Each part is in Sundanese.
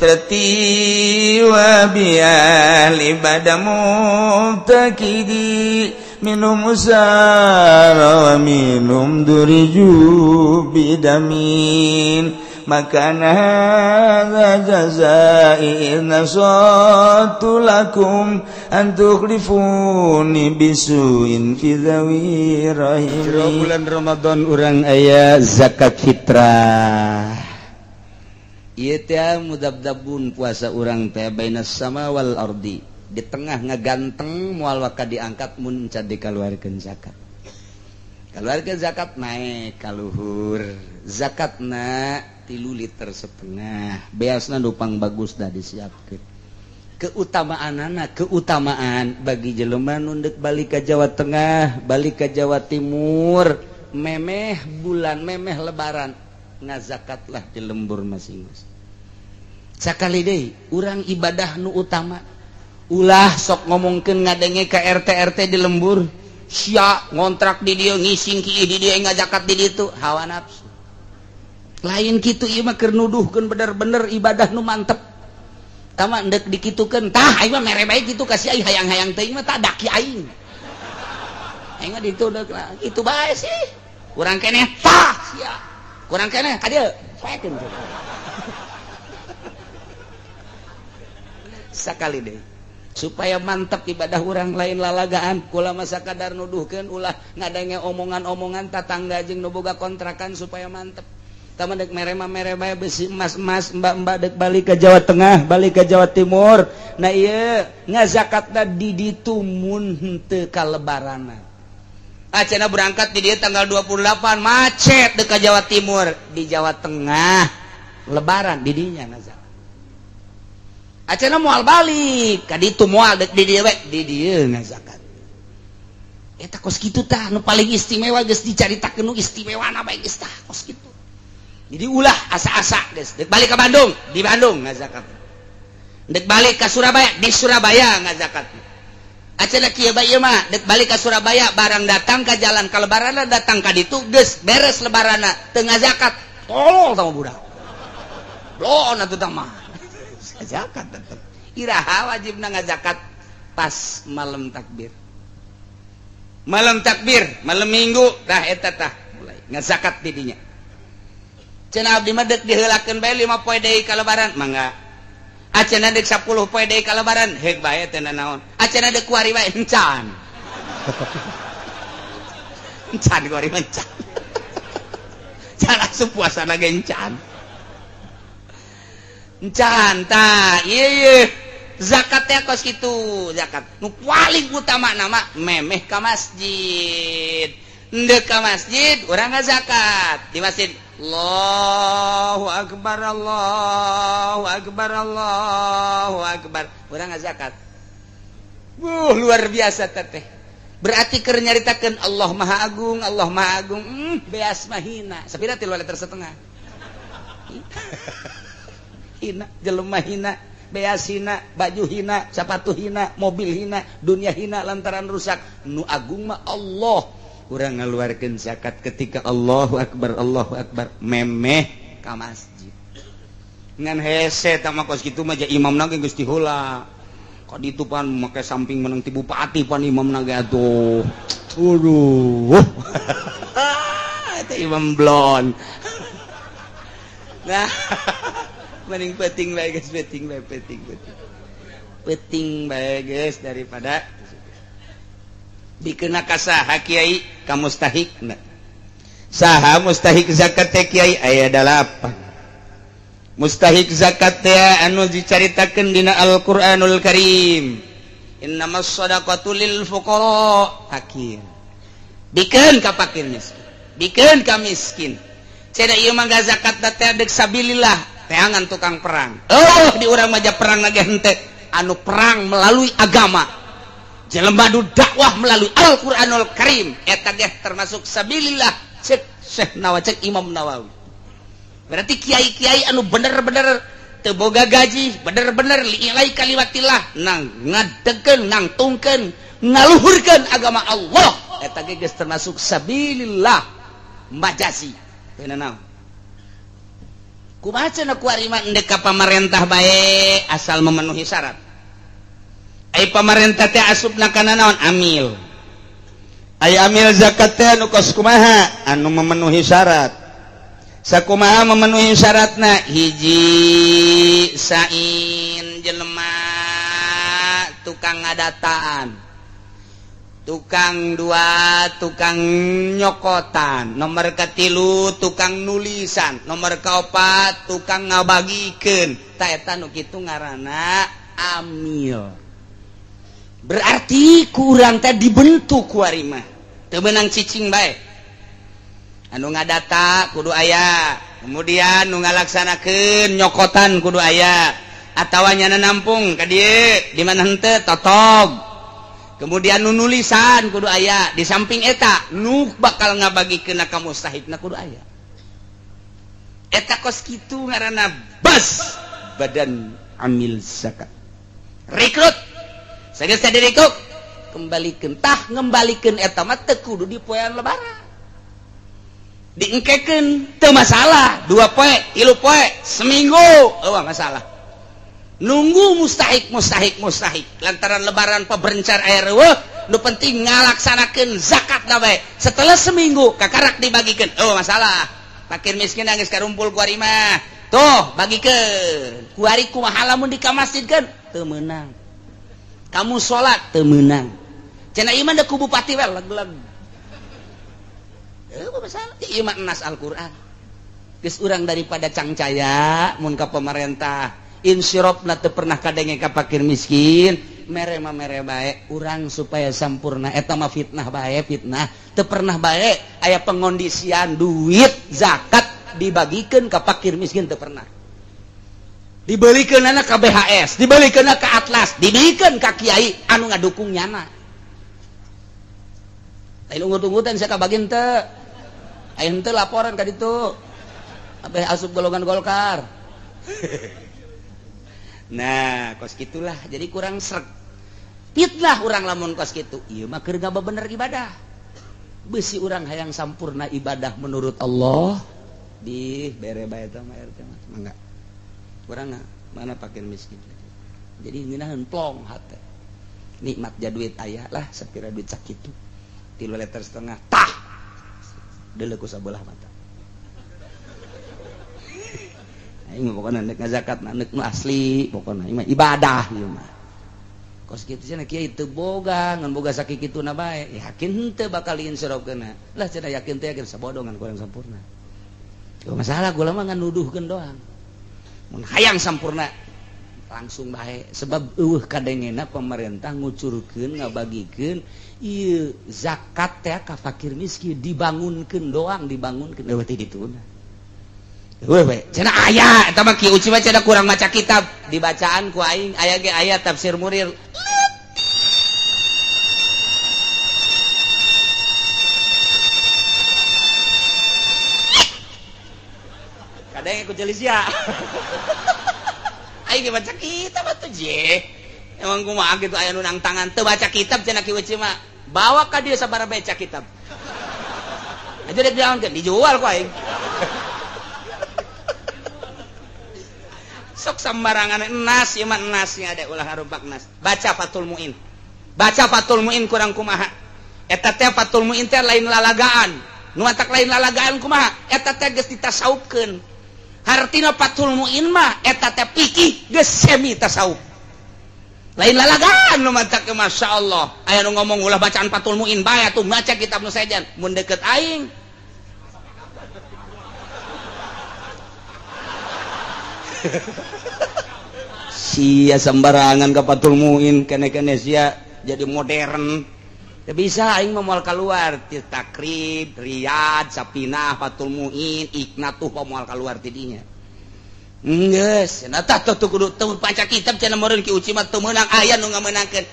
fitrati wa bi ahli badamu takidi minum usara wa minum duriju bidamin makana hadza jazai nasatu lakum antukhlifuni bisuin fi dzawi rahim. Bulan Ramadan urang aya zakat fitrah. Ieu teh mudabdabun puasa urang teh bainas sama wal ardi. Di tengah ngaganteng moal waka diangkat mun can dikaluarkeun zakat. Kaluarkeun zakat naik ka luhur. Zakatna 3 liter setengah beasna nupang bagus dah disiapkeun. Keutamaan bagi jelema nu deuk balik ka Jawa Tengah, balik ka Jawa Timur, memeh bulan memeh lebaran ngazakatlah di lembur masing-masing. Sakali deui urang ibadah nu utama ulah sok ngomongkeun ngadenge ka RT di lembur sia ngontrak di dieu ngising kieu di dieu ngazakat di ditu hawa nafsu. Lain kitu ieu mah keur nuduhkeun bener-bener ibadah nu mantep. Tama endek dikitukeun, tah aing mah mere bae kitu ka si aing hayang-hayang teuing mah tah daki aing. Aing mah ditu deuk kitu bae sih. Urang keneh tah sia. Kurang keneh ka dieu saekeun. Sakali deui supaya mantap ibadah urang lain lalagaan kula mah sakadar nuduhkeun ulah ngadenge omongan-omongan tatangga jeung nu boga kontrakan supaya mantep. Tama dek mere bae besi emas mbak dek balik ke Jawa Tengah balik ke Jawa Timur nah iya ngazakatna di ditu mun henteu ka lebarana acana berangkat di dia tanggal 28 macet dek ka Jawa Timur di Jawa Tengah lebaran di dinya ngazakat acana moal balik ka ditu moal dek di dieu we di dieu ngazakat eta kos kitu tah nu paling istimewa geus dicaritakeun nu istimewana bae geus tah kos kitu. Jadi ulah asa-asa guys. Dek balik ke Bandung, di Bandung ngazakat. Dek balik ke Surabaya, di Surabaya ngazakat. Acana kieu bae ieu mah, dek balik ke Surabaya barang datang ke jalan ka lebaranna datang ka ditu geus beres lebaranna teu ngazakat. Tolol sama budak. Blon atuh tah mah. Ngazakat tetep. Iraha wajibna ngazakat pas malam takbir. Malam takbir, malam Minggu dah eta tah mulai ngazakat di dinya. Cenah abdi mah deuk diheulakeun bae 5 poe deui ka lebaran mangga. Acenah deuk 10 poe deui ka lebaran heug bae teh naon. Acenah deuk kuari bae encan. Encan kuari encan. Cara supuasana ge encan. Encan tah ieu zakat teh kos kitu zakat. Nu paling utama nama memeh ka masjid. Ndek ka masjid urang ngazakat di masjid Allahu Akbar Allahu Akbar Allahu Akbar urang ngazakat luar biasa teh berarti keur nyaritakeun Allah Maha Agung beas mah hina sapira 3 liter setengah hina jelema hina beas hina baju hina sepatu hina mobil hina dunia hina lantaran rusak nu agung mah Allah. Urang ngaluarkeun zakat ketika Allahu Akbar memeh ka masjid ngan hese tah mah kos kitu mah ja imamna ge geus diheula ka ditu pan make samping meneng ti bupati pan imamna ge atuh aduh eta imam blon nah mending peting bae geus peting bae geus daripada dikena ka saha kiai ka mustahikna saha mustahik zakat teh kiai aya 8 mustahik zakat teh anu dicaritakeun dina Al-Qur'anul Karim innamas shadaqatu lil fuqara fakir dikeun ka fakir miskin dikeun ka miskin cenah ieu mah zakat teh deuk sabilillah teangan tukang perang di urang mah perang lagi henteu anu perang melalui agama jelema nu dakwah melalui Al-Qur'anul Karim eta ge termasuk sabilillah cek Syekh Nawawi cek Imam Nawawi berarti kiai-kiai anu bener-bener teu boga gaji bener-bener liilai kalimatillah nang ngadegkeun nang tungkeun ngaluhurkeun agama Allah eta ge geus termasuk sabilillah majasi teu naon kumaha cenah kuari mah endek ka pamarentah bae asal memenuhi syarat. Ai pamarentah teh asupna kana naon amil. Ai amil zakat teh anu kos kumaha anu memenuhi syarat. Sakumaha memenuhi syaratna hiji sain jelema tukang ngadataan, tukang dua tukang nyokotan, nomor katilu tukang nulisan, nomor kaopat tukang ngabagikeun. Ta eta nu kitu ngaranna amil. Berarti kurang teh dibentuk kuari mah teu meunang cicing bae. Anu ngadata kudu aya, kemudian nu ngalaksanakeun nyokotan kudu aya, atawa nyana nampung ka dieu di mana henteu totog. Kemudian nu nulisan kudu aya, di samping eta nu bakal ngabagikeun ka mustahikna kudu aya. Eta kos kitu ngaranna bas badan amil zakat. Rekrut sageus teh direkrut kembalikeun tah ngembalikeun eta mah teu kudu di poean lebaran. Diengkekeun teu masalah 2 poe 3 poe seminggu eueuh masalah. Nunggu mustahik lantaran lebaran paberencar aya reueuh nu penting ngalaksanakeun zakat da bae. Setelah seminggu kakarak dibagikeun eueuh masalah. Fakir miskin geus karumpul ku ari mah tuh bagikeun ku ari kumaha lamun di ka masjid kan teu meunang. Kamu sholat teu meunang. Cenah ieu mah da ku bupati we leg-leg. Masalah ieu mah nas Al-Qur'an. Geus urang daripada cangcaya mun ka pemerintah insyirofna teu pernah kadenge ka fakir miskin, mere mah mere bae urang supaya sampurna eta mah fitnah bae fitnah. Teu pernah bae aya pengondisian duit zakat dibagikeun ka fakir miskin teu pernah. Dibelikeunana ka BHS, dibelikeunana ka Atlas, dibikeun ka kiai anu ngadukung nyana. Lain ungut-ungutan saya kabagin teu. Aya henteu laporan ka ditu. Abeh asup golongan Golkar. Nah, kos gitulah jadi kurang sreg. Fitnah urang lamun kos kitu. Ieu mah keur ngabebener ibadah. Beusi urang hayang sampurna ibadah menurut Allah di bere bae eta mah RT mah. Mangga. Urang mana fakir miskin. Jadi ngeunaheun plong hate. Nikmat ja duit aya lah sapira duit sakitu. 3,5 liter tah deuleu ku sabelah mata. Aing mah pokona neuk ngazakat neuk nu asli pokona ieu mah ibadah ieu mah. Kos kitu cenah kieu teu boga ngan boga sakikituna bae. Yakin henteu bakal insyrofkeunna. Lah cenah yakin teh yakin sabodongan kurang sampurna. Teu masalah gula mah ngan nuduhkeun doang. Mun hayang sampurna langsung bae sebab eueuh kadengena pemerintah ngucurkeun ngabagikeun ieu zakat teh ka fakir miskin dibangunkeun doang dibangunkeun eueuh teh dituna. Eueuh we cenah aya eta mah kieu uci mah cenah kurang maca kitab dibacaan ku aing aya ge aya tafsir Murir. Kadang aku jelis ya. Aing baca kitab atuh je. Emang kumaha gitu aya nu nang tangan teu baca kitab cenah kieu mah. Bawa ka dieu sabaraha baca kitab. Aja dek diangkeun dijual ku aing. Sok sambarangan nas ieu mah nasnya ada ulah hareupak nas. Baca Fathul Muin. Baca Fathul Muin kurang kumaha. Eta teh Fathul Muin teh lain lalagaan. Nu atak lain lalagaan kumaha? Eta teh geus ditasawufkeun. Hartina Fathul Muin mah eta teh fikih geus semi tasawuf. Lain lalagaan nu mata ke masyaallah. Aya nu ngomong ulah bacaan Fathul Muin bae atuh maca kitab nu saejan mun deukeut aing. Sia sembarangan ka Fathul Muin kene-kene sia jadi modern. Teu bisa aing mah moal kaluar ti Takrib, Riyad, Sapinah, Fathul Muin, Iqnatuh moal kaluar ti dinya. Geus, cenah tah tuh kudu teu baca kitab cenah meureun ki uci mah teu meunang aya nu ngamenangkeun.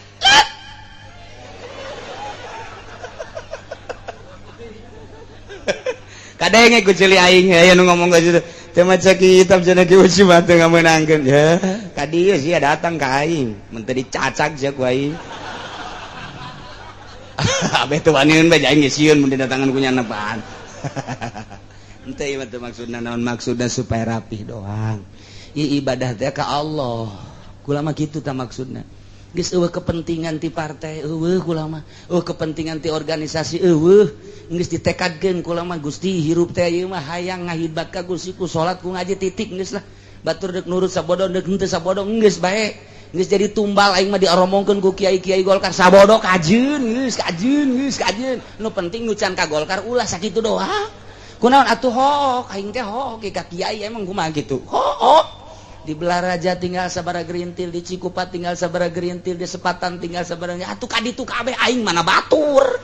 Kadenge ku ceuli aing aya nu ngomong ka situ. Teu maca kitab cenah ki uci mah teu ngamenangkeun. Ya, ka dieu sia datang ka aing, mun teu dicacak sia ku aing. Abeh tuh wanin bae aing geus sieun mun didatangan ku nyana paan. Ente ieu maksudna naon maksudna supaya rapih doang. Ieu ibadah teh ka Allah. Kula mah kitu tah maksudna. Geus eueuh kepentingan ti partai, eueuh kula mah. Eueuh kepentingan ti organisasi, eueuh. Geus ditekadkeun kula mah Gusti hirup teh ieu mah hayang ngahibat ka Gusti ku salat ku ngaji titik geus lah. Batur deuk nurut sabodo deuk henteu sabodo geus bae. Geus jadi tumbal aing mah diaromongkeun ku kiai-kiai Golkar sabodo kajeun geus kajeun. Nu penting nu can ka Golkar ulah sakitu doang. Kunaon atuh hook aing teh hook ka kiai emang kumaha kitu. Hook. Di Belaraja tinggal sabaraha gerintil, di Cikupa tinggal sabaraha gerintil, di Sepatan tinggal sabaraha. Atuh ka ditu kabeh aing mana batur.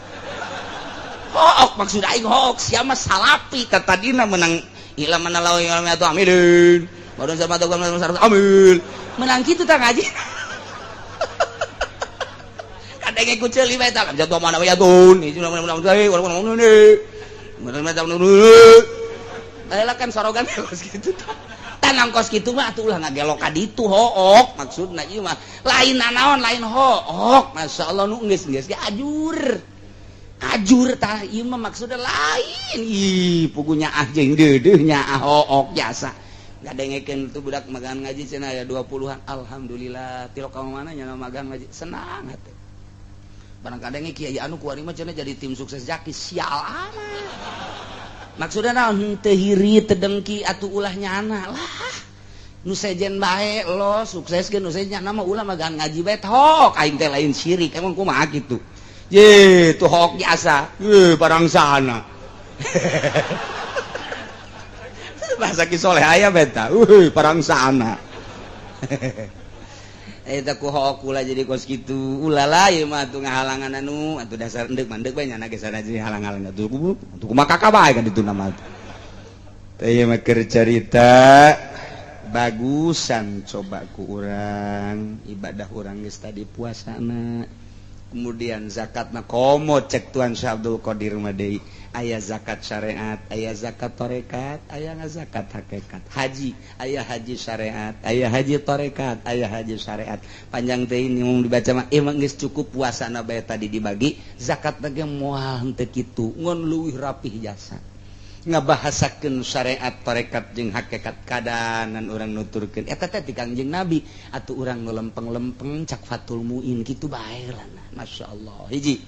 Hook maksud aing hook sia mah salapi tadina menang ila mana lawe atuh amilin. Baru sama tuh amil. Menang kitu tah ngaji. Kadenge kuceul ieu eta jatuh mana we yatun. Ieu menang saya urang ngomong ni. Baheula kan sorogan kos kitu tah. Tanang kos kitu mah atuh ulah ngagelok ka ditu hook maksudna ieu mah. Lain naon lain hook. Masyaallah nu geus ge ajur. Ajur tah ieu mah maksudna lain. Ih pugunya ah jeung deudeuh nya hook jasa. Ngadengekeun tuh budak magang ngaji cenah aya 20-an. Alhamdulillah tilok ka mana nya magang ngaji senang hate. Barang kadenge kiai anu kuari mah cenah jadi tim sukses Jaki sial amat. Maksudna naon teu hiri teu dengki atuh ulah nyana lah. Nu sejen bae lo sukseskeun nu sejen nyana mah ulah magang ngaji bae hok aing teh lain syirik emang kumaha kitu. Ye tuh hok biasa. Barang sana. Bahasa Ki Soleh aya beta. Barang sana. Eta ku hok ulah jadi kos kitu. Ulah lah ieu mah atuh ngahalangan anu atuh dasar endek mandek bae nyana ge sanajan halang-halang atuh kumaha kakak bae kan ditu nama. Teh ieu mah keur carita bagusan coba ku urang ibadah urang geus tadi puasana. Kemudian zakatna komo cek Tuan Syekh Abdul Qadir mah deui aya zakat syariat, aya zakat tarekat, aya zakat hakikat. Haji, aya haji syariat, aya haji tarekat, aya haji syariat. Panjang teh ini mung dibaca mah emang geus cukup puasana bae tadi dibagi, zakat ge moal henteu kitu, ngon leuwih rapih jasa. Ngabahasakeun syariat tarekat jeung hakikat kadanan urang nuturkeun eta teh ti Kangjeng Nabi atuh urang nu lempeng-lempeng cak Fathul Muin kitu bae lah. Masyaallah. Hiji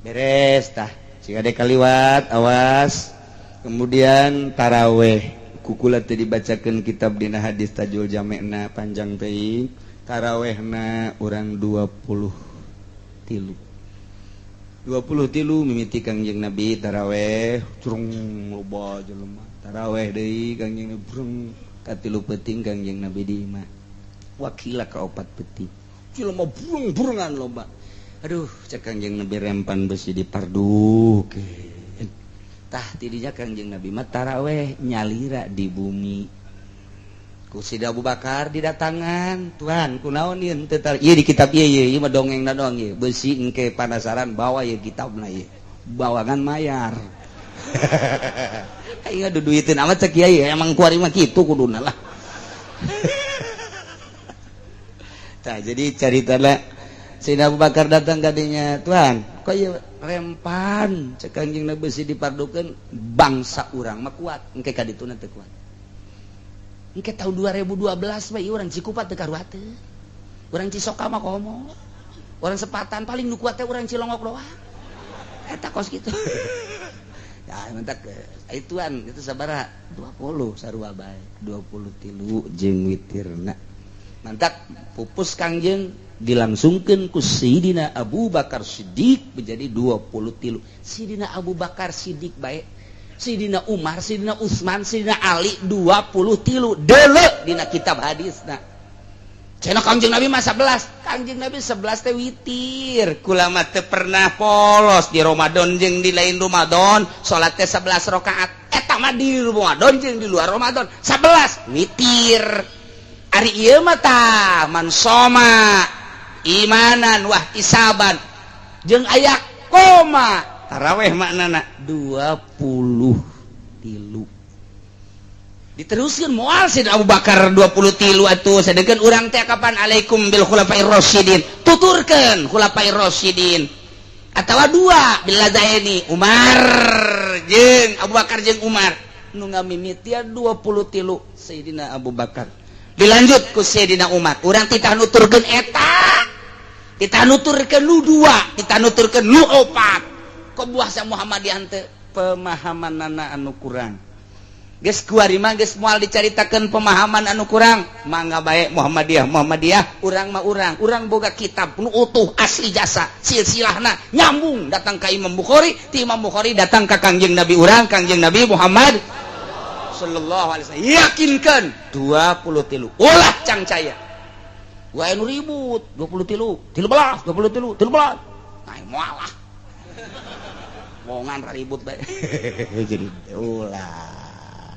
beres tah sigade kaliwat awas. Kemudian taraweh kukula teh dibacakeun kitab dina hadis Tajul Jami'na panjang teuing tarawehna urang 23 mimiti Kangjeng Nabi taraweh curung loba jelema taraweh deui Kangjeng Nabi brung katilu peuting Kangjeng Nabi di imah wakila ka 4 peuting jelema burung-burungan loba aduh cek Kangjeng Nabi rempan besi dipardukeun tah tidinya Kangjeng Nabi mah taraweh nyalira di bumi ku Sida Abu Bakar didatangan Tuhan kunaon ieu teu ieu di kitab ieu mah dongengna doang ieu beusi engke panasaran bawa ieu kitabna ieu bawangan mayar aing duduiteun amat cek kiai emang kuari mah kitu kuduna lah tah jadi caritana Sida Abu Bakar datang kadinya Tuhan kok ieu rempan cek Kangjeng Nabi beusi dipardukeun bangsa urang mah kuat engke kadituna teu kuat. Engke tahun 2012 bae urang Cikupa teu karuat teu. Urang Cisoka mah komo. Urang Sepatan paling nu kuat teh urang Cilongok doang. Eta kos kitu. Ya mentak ituan itu sabaraha 20 sarua bae. 23 jeung witirna. Mantak pupus Kangjeng dilangsungkeun ku Sayyidina Abu Bakar Siddiq menjadi 23. Sayyidina Abu Bakar Siddiq bae Sidina Umar, Sidina Utsman, Sidina Ali 23 deuleu dina kitab hadisna. Cenah Kangjeng Nabi mah 11. Kangjeng Nabi 11 teh witir. Kula mah teu pernah polos di Ramadan jeung di lain Ramadan, salat teh 11 rakaat. Eta mah di Ramadan jeung di luar Ramadan 11 witir. Ari ieu mah tah man soma imanan wah isaban jeung aya koma taraweh maknana 23. Diteruskeun moal Sayyidina Abu Bakar 23 atuh sadekeun urang teh kapan alaikum bil khulafair rasyidin tuturkeun khulafair rasyidin atawa 2 bil ladaini Umar jeung Abu Bakar jeung Umar nu ngamimitian 23 Sayyidina Abu Bakar dilanjut ku Sayyidina Umar urang titah nuturkeun eta kita nuturkeun nu 2 kita nuturkeun nu 4 kok buah sa Muhammadiyah teu pemahamanana anu kurang geus kuari mah geus moal dicaritakeun pemahaman anu kurang mangga bae Muhammadiyah urang mah urang boga kitab nu utuh asli jasa silsilahna nyambung datang ka Imam Bukhari ti Imam Bukhari datang ka Kangjeng Nabi urang Kangjeng Nabi Muhammad sallallahu alaihi wasallam yakinkeun 23 ulah cang caya wae nu ribut 23 13 nah moal lah bongan ribut bae jadi ulah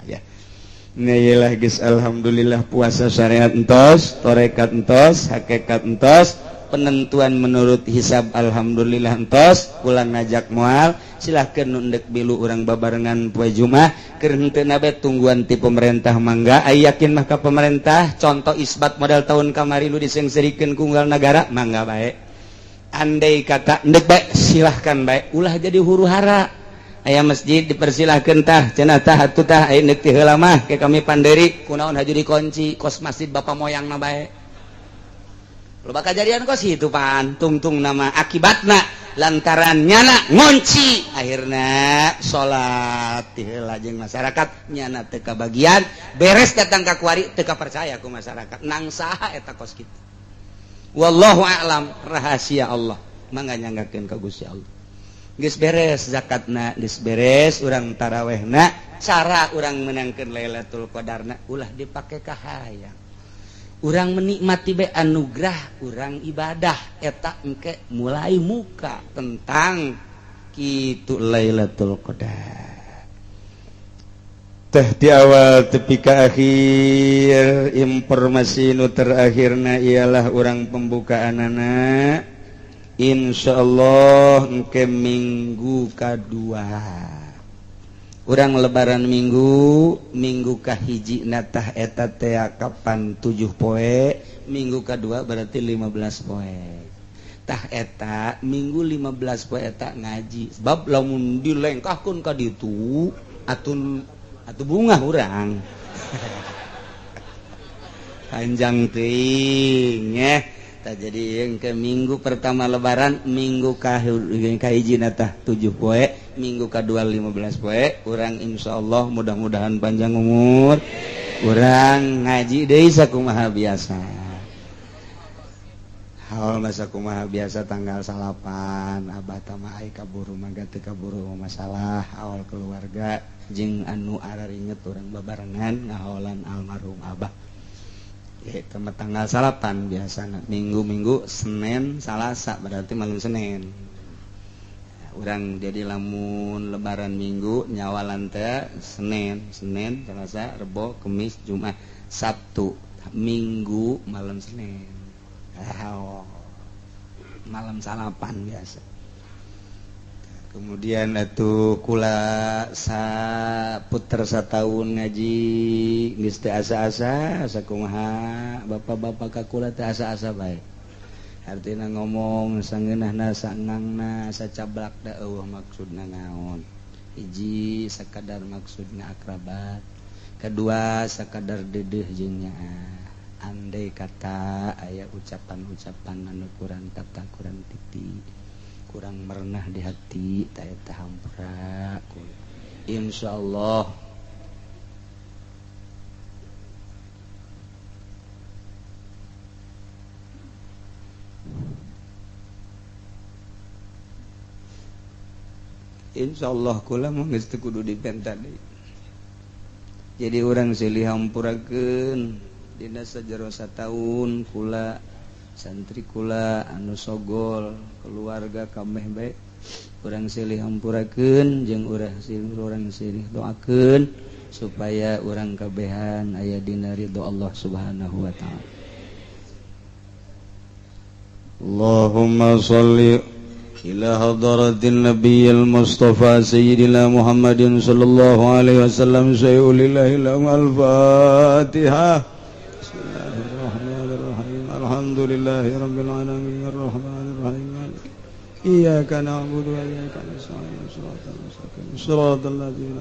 ya nyalah geus alhamdulillah puasa syariat entos tarekat entos hakikat entos penentuan menurut hisab alhamdulillah entos ulang ngajak moal silahkeun nu endek bilu urang babarengan poe Jumat keur henteu na bae tungguan ti pemerintah mangga aya yakin mah ka pemerintah contoh isbat modal tahun kamari nu disengserikeun ku unggal negara mangga bae andai kata endek bae silahkan bae ulah jadi huru-hara aya masjid dipersilahkeun tah cenah tah atuh tah aya endek ti heula mah ke kami panderi kunaon haju dikunci kos masjid bapa moyangna bae loba kajadian kos hitu pan tungtung nama akibatna lantaran nyana ngunci akhirna salat ti heula jeung masyarakat nyana teu kabagian beres datang ka kuari teu percaya ku masyarakat nang saha eta kos kitu wallahu a'lam rahasia Allah mangga nyanggakeun ka Gusti Allah geus beres zakatna geus beres urang tarawehna cara urang menangkeun Lailatul Qadarna ulah dipake ka hayang urang menikmati be anugerah urang ibadah eta engke mulai muka tentang kitu Lailatul Qadar teh di awal tepi ka akhir informasi nu terakhirna ialah urang pembukaanana insyaallah engke minggu kadua urang lebaran minggu kahiji natah eta teh kapan 7 poe minggu kadua berarti 15 poe tah eta minggu 15 poe eta ngaji sebab lamun dilengkahkeun ka ditu atuh bunga urang panjang teuing nya tah jadi yang ke minggu pertama lebaran minggu kahiji natah 7 poe minggu kedua 15 poe urang insyaallah mudah-mudahan panjang umur urang ngaji deui sakumaha biasa haul masa kumaha biasa tanggal 8 abah tamah ai kaburu mangga teu kaburu masalah awal keluarga jeung anu araringet urang babarengan ngaholan almarhum abah itu tanggal 8 biasana minggu Senin Salasa berarti malam Senin urang jadi lamun lebaran minggu nyawalan teh Senin Selasa Rebo Kamis Jumat Sabtu Minggu malam Senin malam salapan biasa kemudian atuh kula puter sataun ngaji geus teu asa-asa sakumaha bapak-bapak ka kula teu asa-asa bae artina ngomong sangeunahna sangangna sacablak da eueuh maksudna naon hiji sakadar maksudna akrabat kedua sakadar deudeuh jeung nyaah andai kata aya ucapan-ucapan anu kurang tata kurang titi kurang merenah di hati eta hampura insyaallah insyaallah kula mah geus teu kudu dipenta deui jadi urang silih hampurakeun dina sajero sataun kula santri kula anu sogol keluarga kabeh bae urang silih hampurakeun jeung urang silih doakeun supaya urang kabehan aya dina ridho Allah Subhanahu wa taala. Allahumma shalli ila hadratin nabiyil mustafa sayyidina Muhammadin sallallahu alaihi wasallam sayyidil al-fatihah. Alhamdulillahi rabbil alamin arrahmanir rahim iyyaka na'budu wa iyyaka nasta'in shiratal mustaqim shiratal ladzina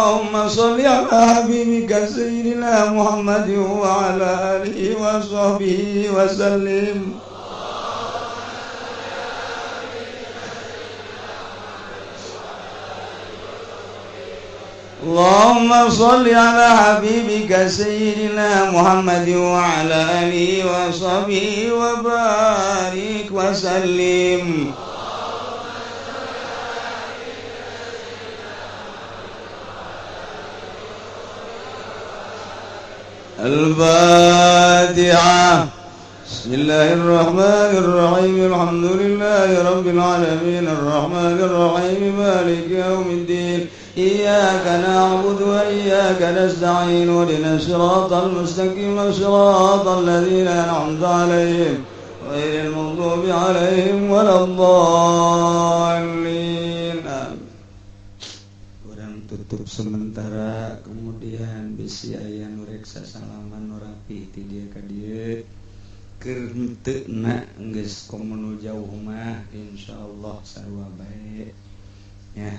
اللهم صل على حبيبك سيدنا محمد وعلى آله وصحبه وسلم اللهم صل على حبيبك سيدنا محمد وعلى آله وصحبه وبارك وسلم الفاتحة بسم الله الرحمن الرحيم الحمد لله رب العالمين الرحمن الرحيم مالك يوم الدين إياك نعبد وإياك نستعين اهدنا الصراط المستقيم صراط الذين أنعمت عليهم غير المغضوب عليهم ولا الضالين آمين. Orang tutup sementara kemudian bisi aya nu reksa salaman nu rapih ti dieu ka dieu keur henteu na geus komo jauh mah insyaallah sarua bae ya.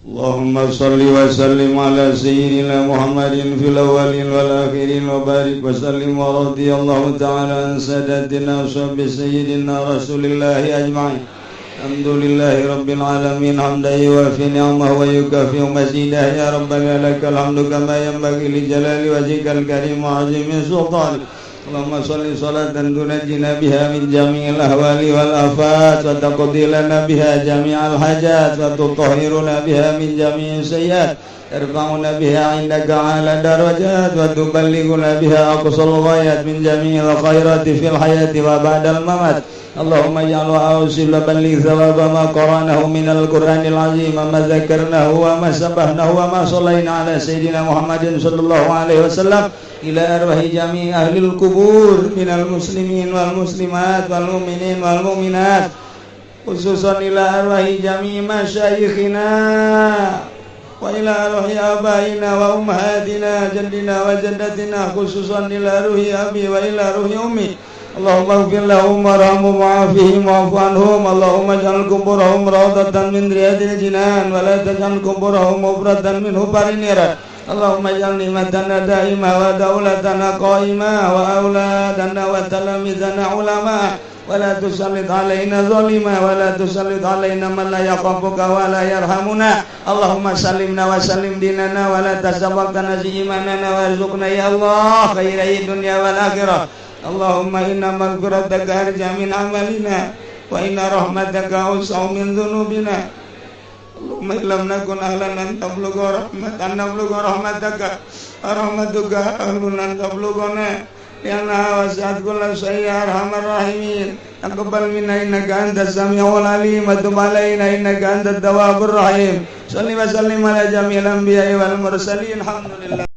Allahumma salli wa sallim ala sayyidina Muhammadin fil awwalin wal akhirin wa barik wa sallim wa radiyallahu ta'ala an sadatina sahbi sayyidina rasulillahi ajma'in. Alhamdulillahi rabbil alamin hamdan yuwafi ni'amahu wa yukafi mazidah ya rabbana lakal hamdu kama yanbaghi li jalali wajhikal karim wa 'azimi sultanik. Allahumma salli salatan tunajjina biha min jami'il ahwali wal afat wa taqdi lana biha jami'al hajat wa tutahhiruna biha min jami'is sayyi'at tarfa'una biha 'indaka 'ala darajat wa tuballighuna biha aqsal ghayat min jami'il khairati fil hayati wa ba'dal mamat. Allahumma ij'alhu awsilan li thawaba ma qara'nahu minal qur'anil 'azim wa ma dzakarnahu wa ma sabbahnahu wa ma sallaina 'ala sayyidina Muhammadin sallallahu alaihi wasallam ila arwahi jami' ahlil kubur minal muslimin wal muslimat wal mu'minin wal mu'minat khususan ila arwahi jami' masyayikhina wa ila arwahi abaina wa ummahatina jaddina wa jaddatina khususan ila ruhi abi wa ila ruhi ummi. Allahumma ighfir lahum warhamhum wa'afihim wa'fu anhum. Allahumma ij'al quburahum rawdatan min riyadil jinan wa la taj'al quburahum mufratan min hubarin niran. Allahumma ij'al ni'matana da'imah wa daulatana qa'imah wa auladana wa talamidana ulama wa la tusallit alaina zalima wa la tusallit alaina man la yaqafuka wa la yarhamuna. Allahumma sallimna wa sallim dinana wa la tasabaqtana imanana wa arzuqna ya Allah khairai dunya wal akhirah. Allahumma inna maghfirataka arja min amalina wa inna rahmataka awsa'u min dhunubina. Allahumma illam nakun ahlan an tablugha rahmataka rahmatuka ahlun an tablughana ya Allah wasi'at kulla syai'in arhamar rahimin. Taqabbal minna innaka antas samiul alim wa tub alaina innaka antat tawwabur rahim. Shalli wa sallim ala jami'il anbiya'i wal mursalin. Alhamdulillah.